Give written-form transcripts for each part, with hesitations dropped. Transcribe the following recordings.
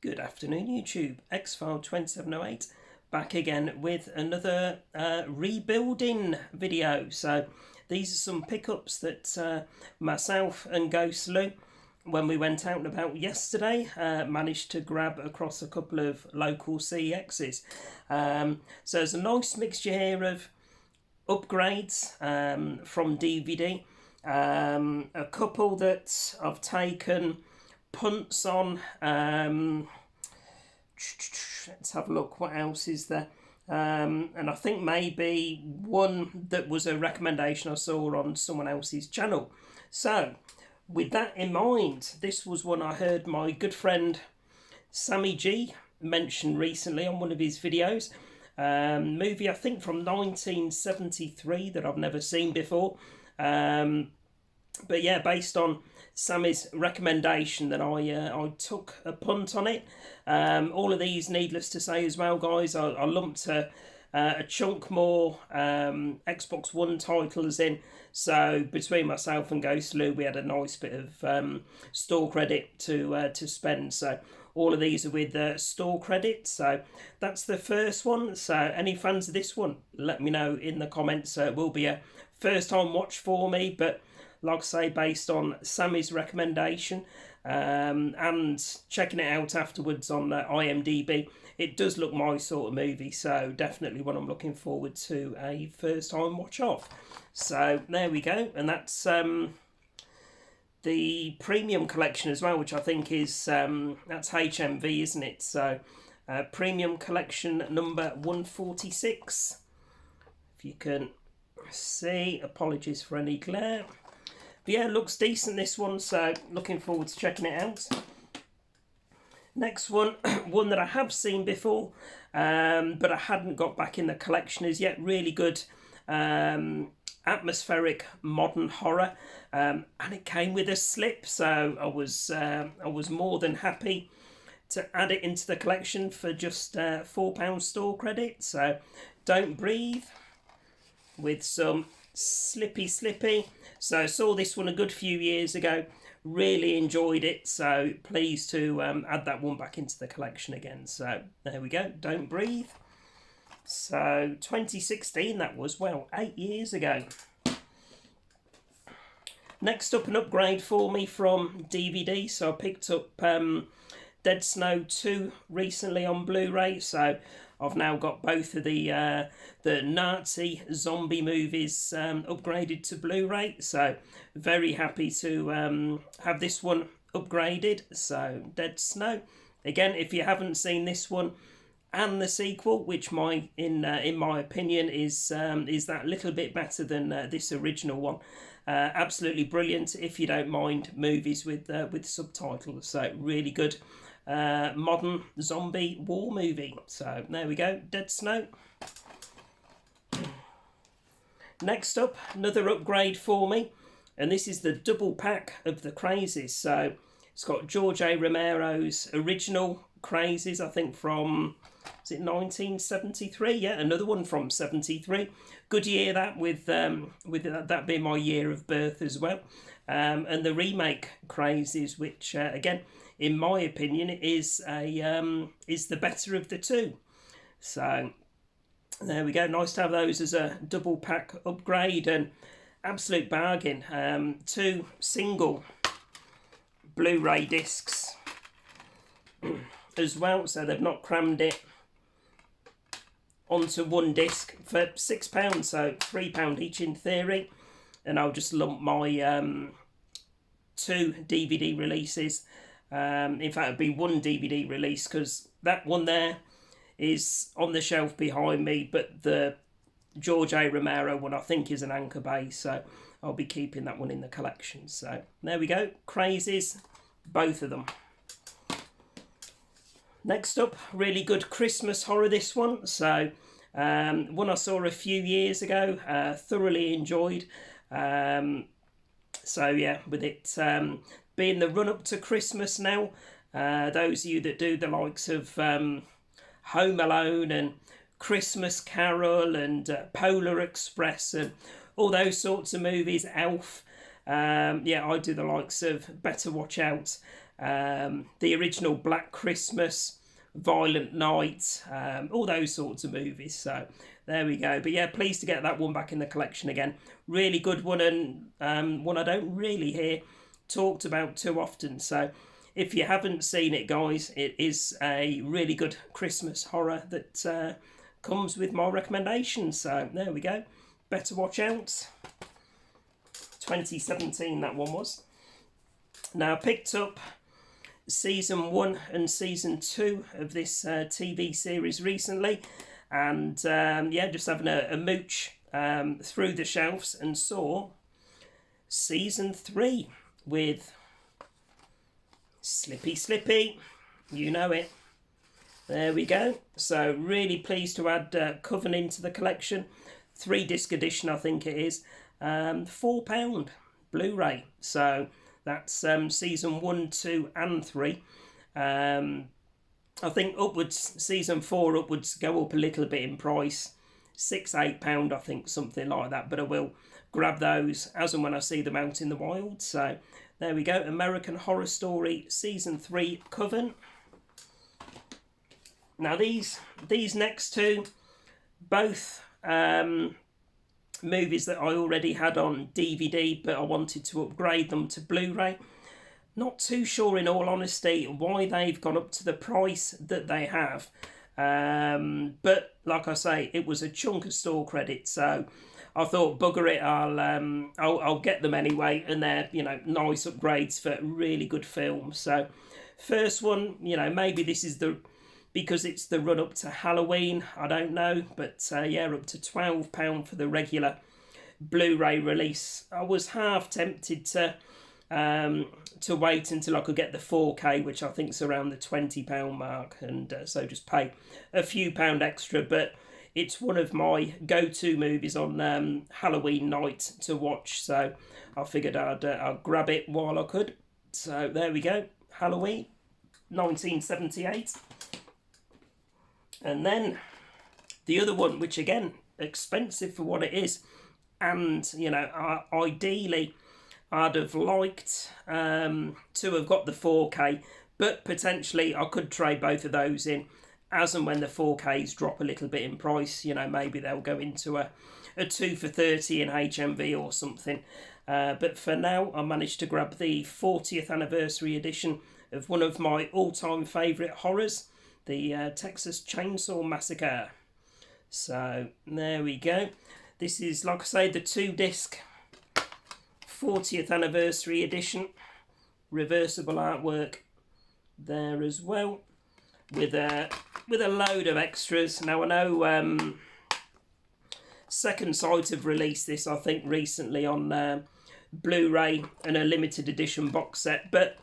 Good afternoon, YouTube. Xfile 2708 back again with another rebuilding video. So these are some pickups that myself and Ghost Lou, when we went out and about yesterday, managed to grab across a couple of local CEXs. So there's a nice mixture here of upgrades from DVD. A couple that I've taken punts on. Let's have a look, what else is there? And I think maybe one that was a recommendation I saw on someone else's channel. So with that in mind, this was one I heard my good friend Sammy G mention recently on one of his videos. Movie I think from 1973 that I've never seen before. But yeah, based on Sammy's recommendation, that I took a punt on it. All of these, needless to say as well, guys, I lumped a chunk more Xbox One titles in. So between myself and Ghost Lou, we had a nice bit of store credit to spend. So all of these are with store credit. So that's the first one. So any fans of this one, let me know in the comments. It will be a first time watch for me, but like I say, based on Sammy's recommendation and checking it out afterwards on IMDb, it does look my sort of movie, so definitely one I'm looking forward to a first time watch of. So there we go, and that's the premium collection as well, which I think is that's HMV, isn't it? So premium collection number 146, if you can see. Apologies for any glare. But yeah, looks decent, this one, so looking forward to checking it out. Next one, one that I have seen before, but I hadn't got back in the collection as yet. Really good atmospheric modern horror, and it came with a slip, so I was more than happy to add it into the collection for just £4 store credit. So Don't Breathe, with some slippy. So I saw this one a good few years ago, really enjoyed it, so pleased to add that one back into the collection again. So there we go, Don't Breathe. So 2016 that was, well, 8 years ago. Next up, an upgrade for me from DVD. So I picked up Dead Snow 2 recently on Blu-ray, so I've now got both of the Nazi zombie movies upgraded to Blu-ray, so very happy to have this one upgraded. So Dead Snow, again, if you haven't seen this one and the sequel, which in my opinion is that little bit better than this original one. Absolutely brilliant if you don't mind movies with subtitles. So really good. Modern zombie war movie. So there we go, Dead Snow. Next up, another upgrade for me, and this is the double pack of the Crazies. So it's got George A. Romero's original Crazies, I think from, is it 1973? Yeah, another one from 73. Good year that, with that being my year of birth as well. And the remake Crazies, which again, in my opinion, is the better of the two. So there we go. Nice to have those as a double pack upgrade, and absolute bargain. 2 single Blu-ray discs as well, so they've not crammed it onto one disc for £6, so £3 each in theory. And I'll just lump my 2 DVD releases. In fact, it'd be 1 DVD release, because that one there is on the shelf behind me, but the George A. Romero one I think is an anchor base, so I'll be keeping that one in the collection. So there we go, Crazies, both of them. Next up, really good Christmas horror, this one. So one I saw a few years ago, thoroughly enjoyed. So yeah, with it being the run-up to Christmas now, those of you that do the likes of Home Alone and Christmas Carol and Polar Express and all those sorts of movies, Elf, yeah, I do the likes of Better Watch Out, the original Black Christmas, Violent Night, all those sorts of movies. So there we go. But yeah, pleased to get that one back in the collection again. Really good one, and one I don't really hear talked about too often. So if you haven't seen it, guys, it is a really good Christmas horror that comes with my recommendation. So there we go. Better watch out. 2017 that one was. Now I picked up season 1 and season 2 of this TV series recently, and yeah, just having a mooch through the shelves and saw season 3 with Slippy, you know it. There we go. So really pleased to add Coven into the collection. 3-disc edition, I think it is. £4 Blu-ray. So that's season 1, 2 and 3. I think upwards, season 4 upwards go up a little bit in price. £6-8, I think, something like that. But I will grab those as and when I see them out in the wild. So there we go. American Horror Story season 3, Coven. Now these next two, both movies that I already had on DVD, but I wanted to upgrade them to Blu-ray. Not too sure, in all honesty, why they've gone up to the price that they have. But like I say, it was a chunk of store credit, so I thought, bugger it, I'll get them anyway, and they're, you know, nice upgrades for really good films. So first one, you know, maybe this is because it's the run up to Halloween, I don't know, but yeah, up to £12 for the regular Blu-ray release. I was half tempted to wait until I could get the 4K, which I think is around the £20 mark, and so just pay a few pound extra. But it's one of my go-to movies on Halloween night to watch, so I figured I'd grab it while I could. So there we go, Halloween 1978. And then the other one, which again, expensive for what it is, and, you know, ideally I'd have liked to have got the 4K, but potentially I could trade both of those in as and when the 4Ks drop a little bit in price. You know, maybe they'll go into a 2 for $30 in HMV or something. But for now, I managed to grab the 40th anniversary edition of one of my all-time favourite horrors, the Texas Chainsaw Massacre. So there we go. This is, like I say, the 2-disc 40th anniversary edition. Reversible artwork there as well, with a load of extras. Now I know Second Sight have released this, I think, recently on Blu-ray and a limited edition box set, but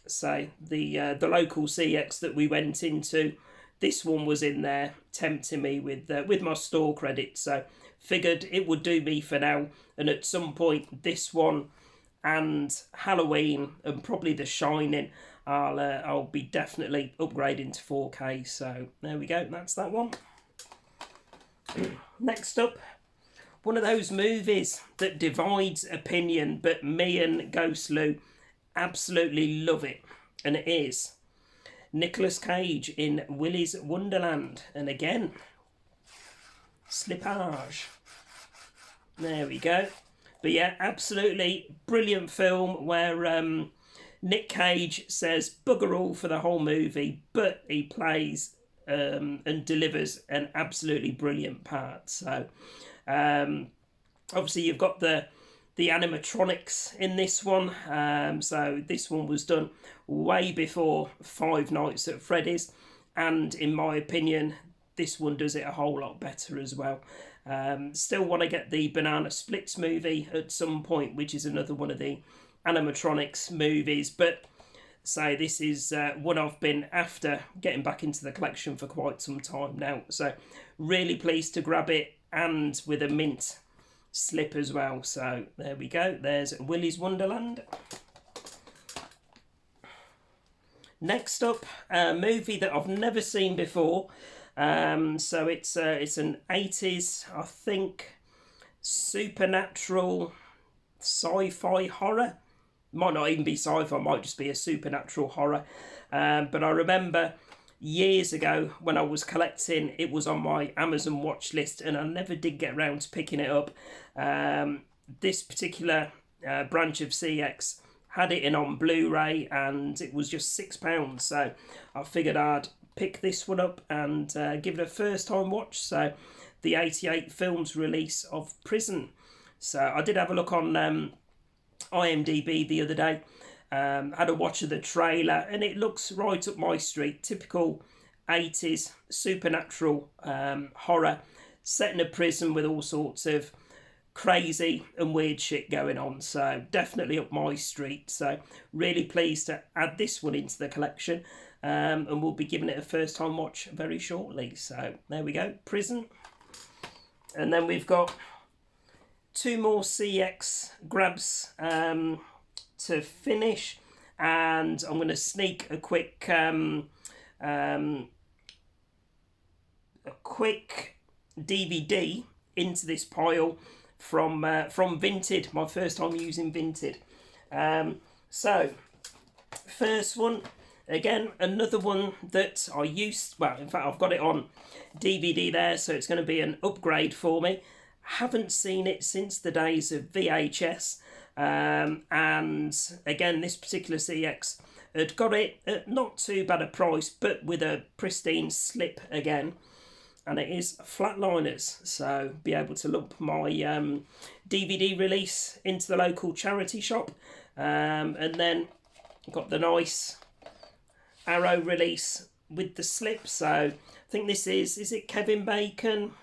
say the local CX that we went into, this one was in there tempting me with my store credit, so figured it would do me for now, and at some point this one and Halloween and probably The Shining, I'll be definitely upgrading to 4K. So there we go, that's that one. Next up, one of those movies that divides opinion, but me and Ghost Lou absolutely love it, and it is Nicolas Cage in Willys Wonderland. And again, slippage. There we go. But yeah, absolutely brilliant film where Nick Cage says bugger all for the whole movie, but he plays and delivers an absolutely brilliant part. So obviously you've got the animatronics in this one. So this one was done way before Five Nights at Freddy's, and in my opinion, this one does it a whole lot better as well. Still want to get the Banana Splits movie at some point, which is another one of the animatronics movies, but say this is one I've been after getting back into the collection for quite some time now, so really pleased to grab it, and with a mint slip as well. So there we go, there's Willys Wonderland. Next up, a movie that I've never seen before. So it's an 80s, I think, supernatural sci-fi horror might not even be sci-fi, might just be a supernatural horror. But I remember years ago when I was collecting, it was on my Amazon watch list and I never did get around to picking it up. This particular branch of CX had it in on Blu-ray and it was just £6, so I figured I'd pick this one up and give it a first time watch. So the 88 films release of Prison. So I did have a look on IMDb the other day. Had a watch of the trailer and it looks right up my street. Typical 80s supernatural horror set in a prison with all sorts of crazy and weird shit going on. So definitely up my street. So really pleased to add this one into the collection. And we'll be giving it a first time watch very shortly. So there we go, Prison. And then we've got 2 more CX grabs to finish, and I'm going to sneak a quick DVD into this pile from Vinted. My first time using Vinted. So first one, again, another one that I used. Well, in fact, I've got it on DVD there, so it's going to be an upgrade for me. Haven't seen it since the days of VHS. And again, this particular CX had got it at not too bad a price, but with a pristine slip again. And it is Flatliners, so be able to lump my DVD release into the local charity shop. And then got the nice Arrow release with the slip. So I think this is it Kevin Bacon?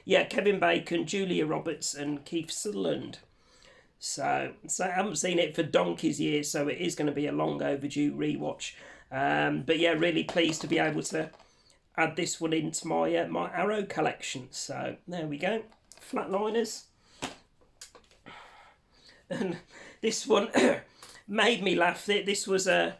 Yeah, Kevin Bacon, Julia Roberts and Keith Sutherland. So I haven't seen it for donkey's years, so it is going to be a long overdue rewatch. But yeah, really pleased to be able to add this one into my my Arrow collection. So there we go, Flatliners. And this one made me laugh. This was a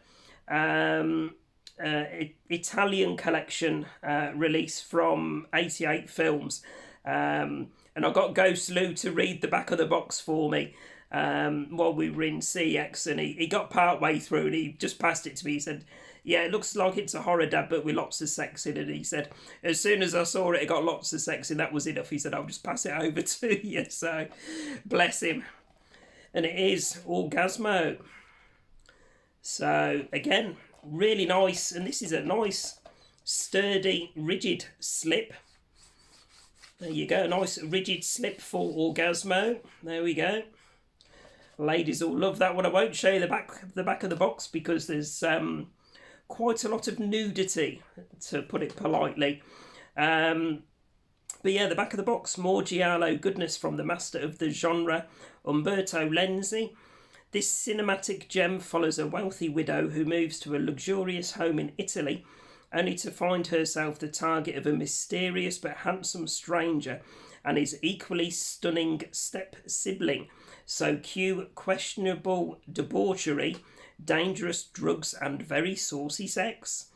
Italian collection release from 88 films. And I got Ghost Lou to read the back of the box for me while we were in CX, and he got part way through and he just passed it to me. He said, yeah, it looks like it's a horror, Dad, but with lots of sex in it. He said, as soon as I saw it, it got lots of sex in, that was enough. He said, I'll just pass it over to you. So bless him. And it is Orgasmo. So again, really nice, and this is a nice sturdy rigid slip. There you go, a nice rigid slip for Orgasmo. There we go. Ladies will love that one. I won't show you the back of the box because there's quite a lot of nudity, to put it politely. But yeah, the back of the box, more giallo goodness from the master of the genre, Umberto Lenzi. This cinematic gem follows a wealthy widow who moves to a luxurious home in Italy, only to find herself the target of a mysterious but handsome stranger and his equally stunning step-sibling. So cue questionable debauchery, dangerous drugs and very saucy sex.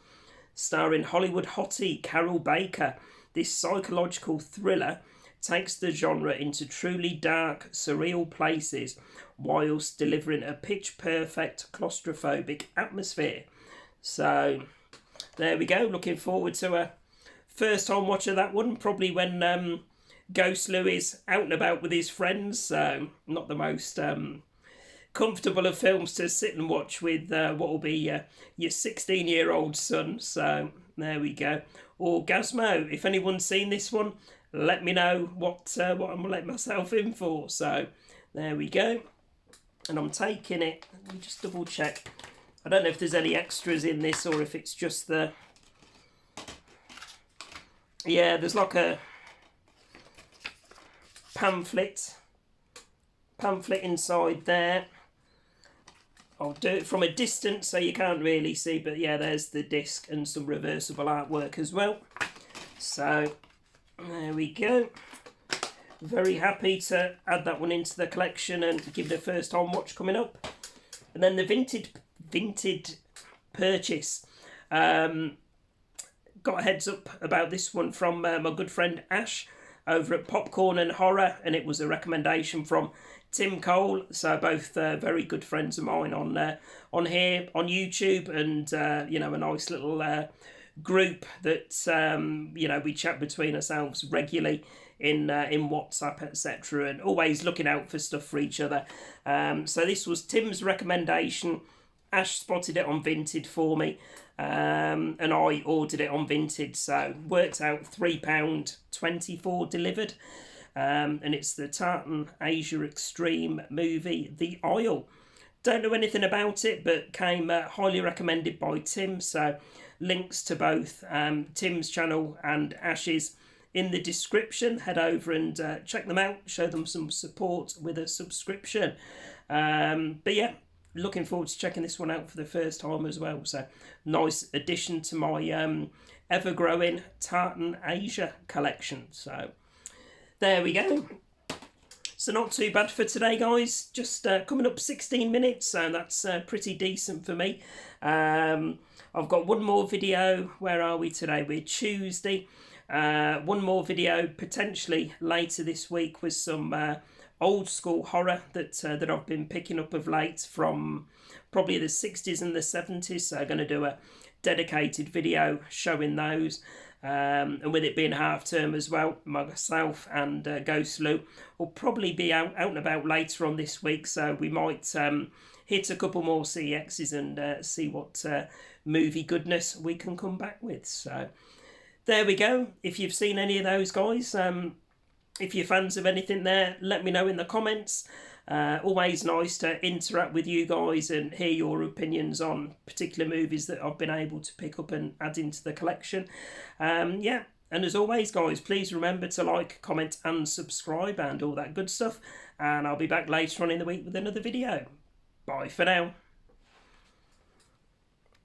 Starring Hollywood hottie Carol Baker, this psychological thriller takes the genre into truly dark, surreal places whilst delivering a pitch-perfect claustrophobic atmosphere. So there we go, looking forward to a first time watch of that one, probably when Ghost Lou is out and about with his friends, so not the most comfortable of films to sit and watch with what will be your 16-year-old son. So there we go, Orgasmo. If anyone's seen this one, let me know what I'm going to let myself in for. So there we go, and I'm taking it, let me just double check. I don't know if there's any extras in this or if it's just the... Yeah, there's like a pamphlet inside there. I'll do it from a distance so you can't really see, but yeah, there's the disc and some reversible artwork as well. So there we go. Very happy to add that one into the collection and give it a first time watch coming up. And then the vintage purchase. Got a heads up about this one from my good friend Ash over at Popcorn and Horror, and it was a recommendation from Tim Cole, so both very good friends of mine on here on YouTube, and you know, a nice little group that you know, we chat between ourselves regularly in WhatsApp, etc., and always looking out for stuff for each other. So this was Tim's recommendation. Ash spotted it on Vinted for me, and I ordered it on Vinted, so worked out £3.24 delivered. And it's the Tartan Asia Extreme movie, The Isle. Don't know anything about it, but came highly recommended by Tim, so links to both Tim's channel and Ash's in the description. Head over and check them out, show them some support with a subscription. But yeah, looking forward to checking this one out for the first time as well. So nice addition to my ever-growing Tartan Asia collection. So there we go. So not too bad for today, guys. Just coming up 16 minutes, so that's pretty decent for me. I've got one more video. Where are we today? We're Tuesday. One more video potentially later this week with some old school horror that I've been picking up of late from probably the 60s and the 70s. So I'm going to do a dedicated video showing those. And with it being half term as well, myself and Ghost Lou will probably be out and about later on this week. So we might hit a couple more CXs and see what movie goodness we can come back with. So there we go. If you've seen any of those, guys, if you're fans of anything there, let me know in the comments. Always nice to interact with you guys and hear your opinions on particular movies that I've been able to pick up and add into the collection. Yeah, and as always, guys, please remember to like, comment and subscribe and all that good stuff. And I'll be back later on in the week with another video. Bye for now.